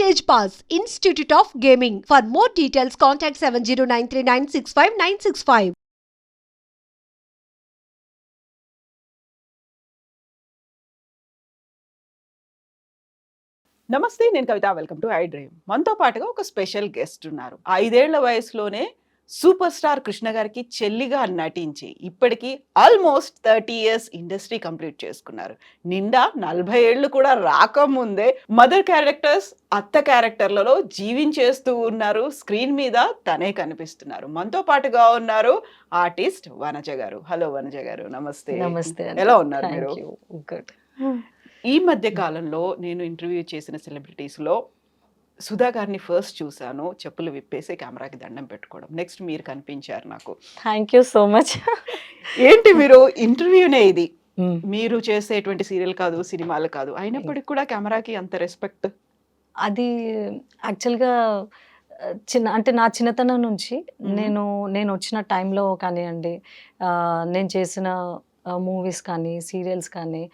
Stage Pass, Institute of Gaming. For more details, contact 7093965965965. నమస్తే, నేను Kavitha. Welcome to I Dream. మనతో పాటుగా ఒక స్పెషల్ గెస్ట్ ఉన్నారు. 5 ఏళ్ల వయసులోనే సూపర్ స్టార్ కృష్ణ గారికి చెల్లిగా నటించి ఇప్పటికీ ఆల్మోస్ట్ 30 ఇయర్స్ ఇండస్ట్రీ కంప్లీట్ చేసుకున్నారు. నిండా 40 ఏళ్ళు కూడా రాకముందే మదర్ క్యారెక్టర్స్, అత్త క్యారెక్టర్లలో జీవించేస్తూ ఉన్నారు. స్క్రీన్ మీద తనే కనిపిస్తున్నారు. మనతో పాటుగా ఉన్నారు ఆర్టిస్ట్ వనజ గారు. హలో వనజ గారు, నమస్తే. నమస్తే. ఎలా ఉన్నారు మీరు? గుడ్. ఈ మధ్య కాలంలో నేను ఇంటర్వ్యూ చేసిన సెలబ్రిటీస్లో సుధా గారిని ఫస్ట్ చూశాను. చెప్పులు విప్పేసి కెమెరాకి దండం పెట్టుకోవడం. నెక్స్ట్ మీరు కనిపించారు నాకు. Thank you so much. ఏంటి మీరు ఇంటర్వ్యూనే ఇది, మీరు చేసేటువంటి సీరియల్ కాదు, సినిమాలు కాదు, అయినప్పటికీ కూడా కెమెరాకి అంత రెస్పెక్ట్? అది యాక్చువల్గా అంటే నా చిన్నతనం నుంచి నేను వచ్చిన టైంలో కానివ్వండి, నేను చేసిన మూవీస్ కానీ సీరియల్స్ కానీ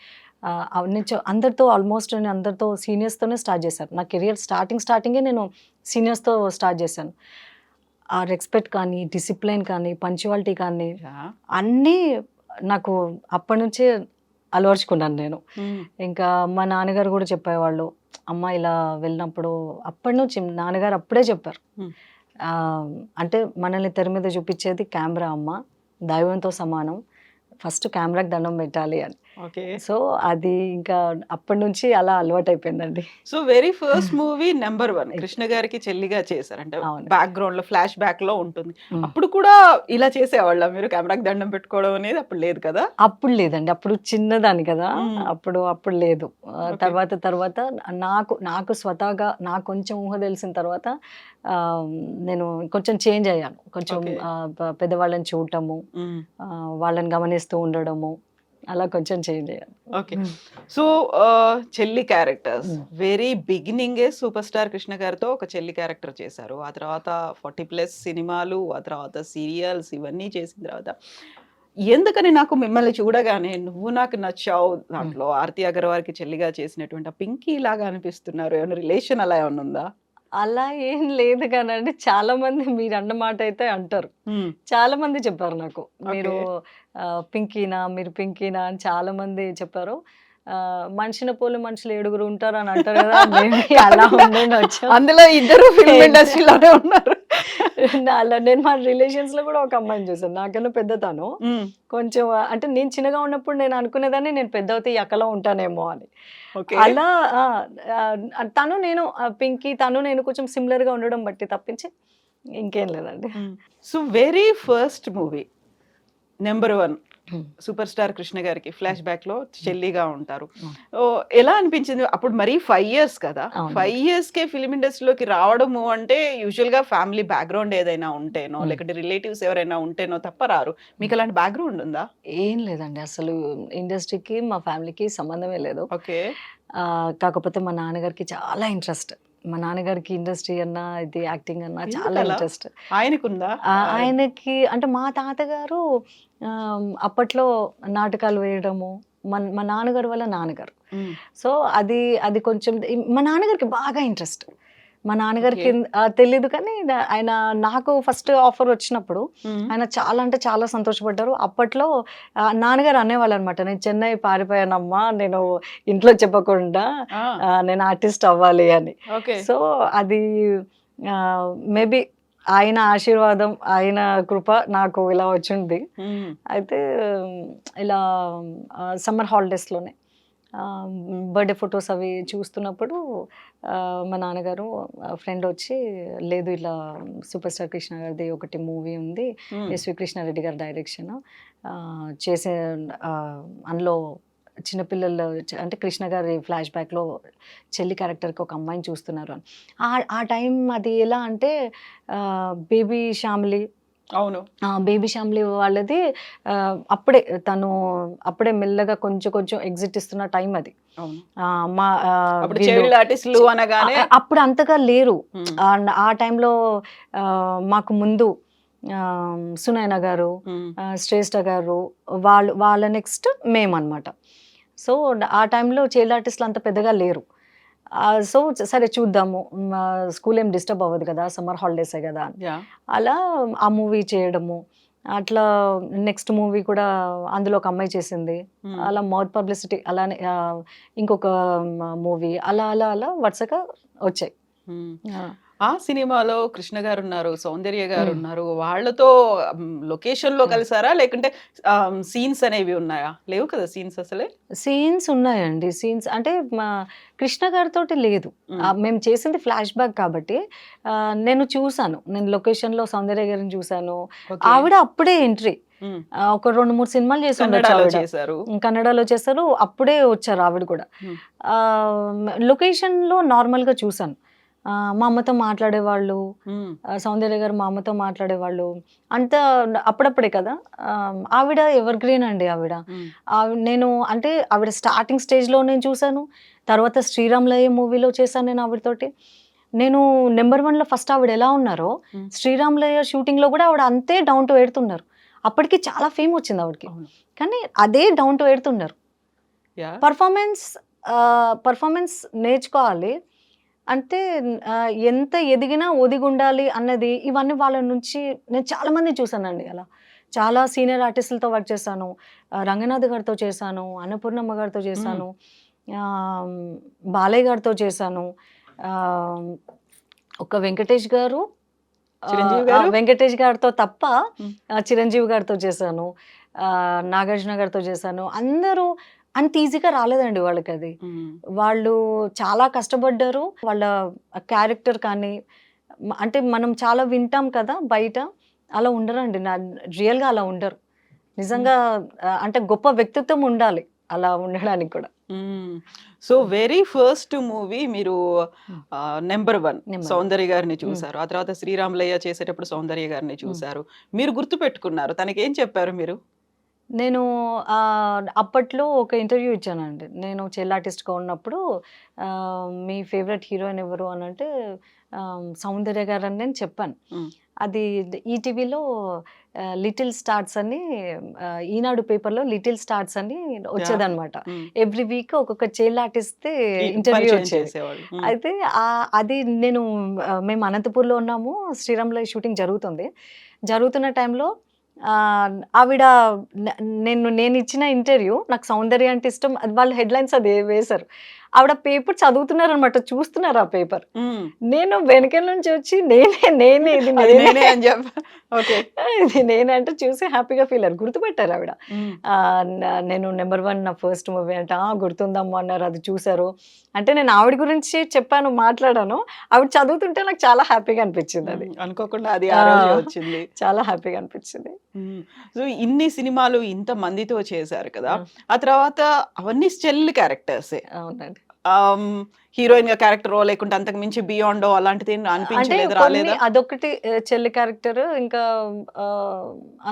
నేను అందరితో ఆల్మోస్ట్ నేను అందరితో సీనియర్స్తోనే స్టార్ట్ చేశాను. నా కెరియర్ స్టార్టింగే నేను సీనియర్స్తో స్టార్ట్ చేశాను. ఆ రెస్పెక్ట్ కానీ, డిసిప్లైన్ కానీ, పంక్చువాలిటీ కానీ అన్నీ నాకు అప్పటి నుంచే అలవర్చుకున్నాను నేను. ఇంకా మా నాన్నగారు కూడా చెప్పేవాళ్ళు, అమ్మ ఇలా వెళ్ళినప్పుడు అప్పటి నుంచి నాన్నగారు అప్పుడే చెప్పారు, అంటే మనల్ని తెర మీద చూపించేది కెమెరా అమ్మ, దైవంతో సమానం, ఫస్ట్ కెమెరాకి దండం పెట్టాలి అని. సో అది ఇంకా అప్పటి నుంచి అలా అలవాటు అయిపోయిందండి. So very first movie number 1 Krishna గారికి చెల్లిగా చేశారు. అంటే బ్యాక్గ్రౌండ్ లో ఫ్లాష్ బ్యాక్ లో ఉంటుంది. అప్పుడు కూడా ఇలా చేసేవాళ్ళ మీరు? కెమెరాకి దండం పెట్టుకోవడం అనేది అప్పుడు లేదు కదా? అప్పుడు లేదండి, అప్పుడు చిన్నదాన్ని కదా, అప్పుడు లేదు. తర్వాత నాకు స్వతహాగా నాకు కొంచెం ఊహ తెలిసిన తర్వాత నేను కొంచెం చేంజ్ అయ్యాను. కొంచెం పెద్దవాళ్ళని చూడటము, వాళ్ళని గమనిస్తూ ఉండడము, అలా కొంచెం చేంజ్ అయ్యాను. ఓకే. సో చెల్లి క్యారెక్టర్స్ వెరీ బిగినింగే సూపర్ స్టార్ కృష్ణ గారితో ఒక చెల్లి క్యారెక్టర్ చేశారు. ఆ తర్వాత 40+ సినిమాలు, ఆ తర్వాత సీరియల్స్, ఇవన్నీ చేసిన తర్వాత ఎందుకని నాకు మిమ్మల్ని చూడగానే నువ్వు నాకు నచ్చావు దాంట్లో ఆర్తి అగర్వాల్కి చెల్లిగా చేసినటువంటి పింకీ లాగా అనిపిస్తున్నారు. ఏమైనా రిలేషన్ అలా ఏమైనా ఉందా? అలా ఏం లేదు కానండి, చాలా మంది మీరు అన్న మాట అయితే అంటారు. చాలా మంది చెప్పారు నాకు, మీరు మీరు పింకీనా అని చాలా మంది చెప్పారు. మనిషిని పోలి మనుషులు 7 ఉంటారు అని అంటారు కదా, అలా ఉండొచ్చు. అందులో ఇద్దరు ఫిల్మ్ ఇండస్ట్రీలోనే ఉన్నారు. అలా నేను మా రిలేషన్స్ లో కూడా ఒక అమ్మాయిని చూసాను, నాకన్నా పెద్ద తను. కొంచెం అంటే నేను చిన్నగా ఉన్నప్పుడు నేను అనుకునేదాన్ని నేను పెద్ద అవుతే ఈ అక్కలో ఉంటానేమో అని. అలా నేను పింకీ నేను కొంచెం సిమిలర్ గా ఉండడం బట్టి తప్పించి ఇంకేం లేదండి. So very first movie number 1 super star Krishna గారికి ఫ్లాష్ బ్యాక్ లో చెల్లిగా ఉంటారు. ఎలా అనిపించింది అప్పుడు? మరి 5 ఇయర్స్ కదా, 5 ఇయర్స్ కే ఫిల్మ్ ఇండస్ట్రీలోకి రావడము అంటే యూజువల్ గా ఫ్యామిలీ బ్యాక్గ్రౌండ్ ఏదైనా ఉంటేనో, లేకపోతే రిలేటివ్స్ ఎవరైనా ఉంటేనో తప్ప రారు. మీకు అలాంటి బ్యాక్గ్రౌండ్ ఉందా? ఏం లేదండి, అసలు ఇండస్ట్రీకి మా ఫ్యామిలీకి సంబంధమే లేదు. ఓకే. కాకపోతే మా నాన్నగారికి చాలా ఇంట్రెస్ట్. మా నాన్నగారికి ఇండస్ట్రీ అన్నా, ఇది యాక్టింగ్ అన్నా చాలా ఇంట్రెస్ట్. ఆయనకుందా? ఆయనకి అంటే మా తాతగారు అప్పట్లో నాటకాలు వేయడము, మా నాన్నగారు వల్ల నాన్నగారు. సో అది కొంచెం మా నాన్నగారికి బాగా ఇంట్రెస్ట్. మా నాన్నగారికి తెలీదు కానీ ఆయన నాకు ఫస్ట్ ఆఫర్ వచ్చినప్పుడు ఆయన చాలా అంటే చాలా సంతోషపడ్డారు. అప్పట్లో నాన్నగారు అనేవాళ్ళు అనమాట, నేను చెన్నై పారిపోయానమ్మా, నేను ఇంట్లో చెప్పకుండా నేను ఆర్టిస్ట్ అవ్వాలి అని. సో అది మేబీ ఆయన ఆశీర్వాదం, ఆయన కృప నాకు ఇలా వచ్చింది. అయితే ఇలా సమ్మర్ హాలిడేస్లోనే బర్త్డే ఫొటోస్ అవి చూస్తున్నప్పుడు మా నాన్నగారు ఫ్రెండ్ వచ్చి, లేదు ఇలా సూపర్ స్టార్ కృష్ణ గారిది ఒకటి మూవీ ఉంది, ఎస్వి కృష్ణారెడ్డి గారి డైరెక్షన్ చేసే, అందులో చిన్నపిల్లలు అంటే కృష్ణ గారి ఫ్లాష్ బ్యాక్లో చెల్లి క్యారెక్టర్కి ఒక అమ్మాయిని చూస్తున్నారు అని. ఆ టైం అది ఎలా అంటే బేబీ శ్యామిలి, అవును, బేబీ శ్యామిలి వాళ్ళది అప్పుడే మెల్లగా కొంచెం ఎగ్జిట్ ఇస్తున్న టైం అది. అప్పుడు అంతగా లేరు. ఆ టైంలో మాకు ముందు సునైన గారు, శ్రేష్ఠ గారు, వాళ్ళ నెక్స్ట్ మేమన్నమాట. సో ఆ టైంలో చైల్డ్ ఆర్టిస్టులు అంత పెద్దగా లేరు. సో సరే చూద్దాము, స్కూల్ ఏం డిస్టర్బ్ అవ్వదు కదా, సమ్మర్ హాలిడేసే కదా అని. యా అలా ఆ మూవీ చేయడము, అట్లా నెక్స్ట్ మూవీ కూడా అందులో ఒక అమ్మాయి చేసింది, అలా మౌత్ పబ్లిసిటీ అలానే ఇంకొక మూవీ అలా అలా అలా వరుసగా వచ్చాయి. ఆ సినిమాలో కృష్ణ గారు ఉన్నారు, సౌందర్య గారు ఉన్నారు, వాళ్ళతో లొకేషన్ లో కలిసారా లేకుంటే సీన్స్ అనేవి ఉన్నాయా? లేవు కదా సీన్స్ అసలే. సీన్స్ ఉన్నాయండి, సీన్స్ అంటే మా కృష్ణ గారితో లేదు. మేము చేసింది ఫ్లాష్ బ్యాక్ కాబట్టి నేను చూసాను, నేను లొకేషన్ లో సౌందర్య గారిని చూసాను. ఆవిడ అప్పుడే ఎంట్రీ, ఒక 2-3 సినిమాలు చేసి కన్నడలో చేశారు. కన్నడలో చేశారు, అప్పుడే వచ్చారు ఆవిడ కూడా. లొకేషన్ లో నార్మల్ గా చూసాను, మా అమ్మతో మాట్లాడేవాళ్ళు, సౌందర్య గారు మా అమ్మతో మాట్లాడేవాళ్ళు, అంత అప్పుడప్పుడే కదా. ఆవిడ ఎవర్ గ్రీన్ అండి ఆవిడ. నేను అంటే ఆవిడ స్టార్టింగ్ స్టేజ్లో నేను చూశాను, తర్వాత శ్రీరామ్లయ్య మూవీలో చేశాను నేను ఆవిడతోటి. నేను నెంబర్ 1లో ఫస్ట్ ఆవిడ ఎలా ఉన్నారో శ్రీరామ్లయ్య షూటింగ్లో కూడా ఆవిడ అంతే డౌన్ టు ఎర్త్ ఉన్నారు. అప్పటికి చాలా ఫేమ్ వచ్చింది ఆవిడకి, కానీ అదే డౌన్ టు ఎర్త్ ఉన్నారు. పర్ఫార్మెన్స్ నేర్చుకోవాలి అంటే ఎంత ఎదిగినా ఒదిగుండాలి అన్నది, ఇవన్నీ వాళ్ళ నుంచి నేను చాలా మంది చూసానండి. అలా చాలా సీనియర్ ఆర్టిస్టులతో వర్క్ చేశాను, రంగనాథ్ గారితో చేశాను, అన్నపూర్ణమ్మ గారితో చేశాను, బాలయ్య గారితో చేశాను, ఒక వెంకటేష్ గారితో తప్ప చిరంజీవి గారితో చేశాను, నాగార్జున గారితో చేశాను. అందరూ అంత ఈజీగా రాలేదండి వాళ్ళకి, అది వాళ్ళు చాలా కష్టపడ్డారు. వాళ్ళ క్యారెక్టర్ కానీ అంటే మనం చాలా వింటాం కదా బయట, అలా ఉండరండి, రియల్గా అలా ఉండరు నిజంగా. అంటే గొప్ప వ్యక్తిత్వం ఉండాలి అలా ఉండడానికి కూడా. సో వెరీ ఫస్ట్ మూవీ మీరు నెంబర్ 1 సౌందర్య గారిని చూసారు, ఆ తర్వాత శ్రీరామ్లయ్య చేసేటప్పుడు సౌందర్య గారిని చూసారు, మీరు గుర్తు పెట్టుకున్నారు, తనకి ఏం చెప్పారు మీరు? నేను అప్పట్లో ఒక ఇంటర్వ్యూ ఇచ్చానండి, నేను చైల్డ్ ఆర్టిస్ట్గా ఉన్నప్పుడు. మీ ఫేవరెట్ హీరోయిన్ ఎవరు అని అంటే సౌందర్య గారు అని నేను చెప్పాను. అది ఈటీవీలో లిటిల్ స్టార్ట్స్ అని, ఈనాడు పేపర్లో లిటిల్ స్టార్ట్స్ అని వచ్చేదన్నమాట. ఎవ్రీ వీక్ ఒక్కొక్క చైల్డ్ ఆర్టిస్ట్ ఇంటర్వ్యూ వచ్చేది. అయితే అది మేము అనంతపూర్లో ఉన్నాము, శ్రీరామ్లయ్య షూటింగ్ జరుగుతున్న టైంలో ఆవిడ నేను ఇచ్చిన ఇంటర్వ్యూ, నాకు సౌందర్య అంటే ఇష్టం, వాళ్ళు హెడ్లైన్స్ అది వేశారు. ఆవిడ పేపర్ చదువుతున్నారు అనమాట, చూస్తున్నారు ఆ పేపర్. నేను వెనక నుంచి వచ్చి నేనే ఇది నేనంటే చూసి హ్యాపీగా ఫీల్ అయ్యారు, గుర్తుపెట్టారు ఆవిడ. నేను నెంబర్ 1 నా ఫస్ట్ మూవీ అంటే గుర్తుందమ్మా అన్నారు, అది చూసారు అంటే నేను ఆవిడ గురించి చెప్పాను, మాట్లాడాను. ఆవిడ చదువుతుంటే నాకు చాలా హ్యాపీగా అనిపించింది, అది అనుకోకుండా అది వచ్చింది, చాలా హ్యాపీగా అనిపించింది. సో ఇన్ని సినిమాలు ఇంత మందితో చేశారు కదా, ఆ తర్వాత అవన్నీ స్టెల్ క్యారెక్టర్సే. అవునండి, హీరోయిన్ గా క్యారెక్టర్ లేకుంటే అంతకు మించి బియాండ్ అలాంటిది అనిపించలేదు, రాలేదా? అదొకటి చెల్లి క్యారెక్టర్. ఇంకా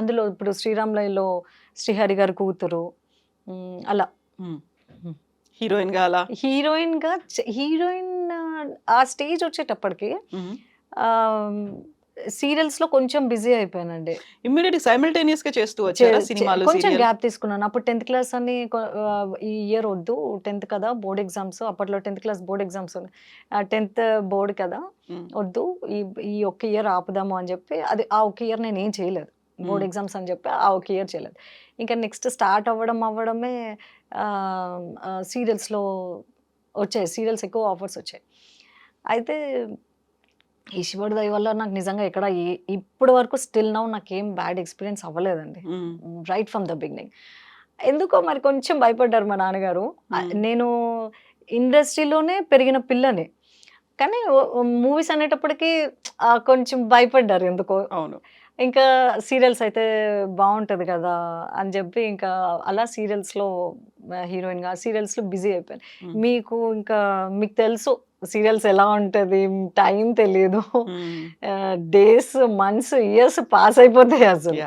అందులో ఇప్పుడు శ్రీరామ్లయ్యలో శ్రీహరి గారి కూతురు, అలా హీరోయిన్ గా హీరోయిన్ ఆ స్టేజ్ వచ్చేటప్పటికి సీరియల్స్ లో కొంచెం బిజీ అయిపోయానండి. ఇమ్మీడియట్ సైమల్టేనియస్ గా చేస్తూ వచ్చారా సినిమాలు? కొంచెం గ్యాప్ తీసుకున్నాను. అప్పుడు 10th క్లాస్ అని, ఈ ఇయర్ వద్దు 10th కదా, బోర్డ్ ఎగ్జామ్స్, అప్పట్లో 10th class board exams, 10th board కదా వద్దు, ఈ ఒక్క ఇయర్ ఆపుదాము అని చెప్పి, అది ఆ ఒక్క ఇయర్ నేను ఏం చేయలేదు, బోర్డ్ ఎగ్జామ్స్ అని చెప్పి ఆ ఒక్క ఇయర్ చేయలేదు. ఇంకా నెక్స్ట్ స్టార్ట్ అవ్వడమే సీరియల్స్లో వచ్చాయి, సీరియల్స్ ఎక్కువ ఆఫర్స్ వచ్చాయి. అయితే ఈశ్వరుడు దయ వల్ల నాకు నిజంగా ఎక్కడ ఇప్పటి వరకు స్టిల్ నౌ నాకేం బ్యాడ్ ఎక్స్పీరియన్స్ అవ్వలేదండి, రైట్ ఫ్రమ్ ద బిగినింగ్. ఎందుకో మరి కొంచెం భయపడ్డారు మా నాన్నగారు. నేను ఇండస్ట్రీలోనే పెరిగిన పిల్లని, కానీ మూవీస్ అనేటప్పటికి కొంచెం భయపడ్డారు ఎందుకో. అవును, ఇంకా సీరియల్స్ అయితే బాగుంటుంది కదా అని చెప్పి ఇంకా అలా సీరియల్స్లో హీరోయిన్గా సీరియల్స్లో బిజీ అయిపోయాను. మీకు తెలుసు సీరియల్స్ ఎలా ఉంటుంది, టైం తెలియదు, డేస్ మంత్స్ ఇయర్స్ పాస్ అయిపోతాయి అసలు.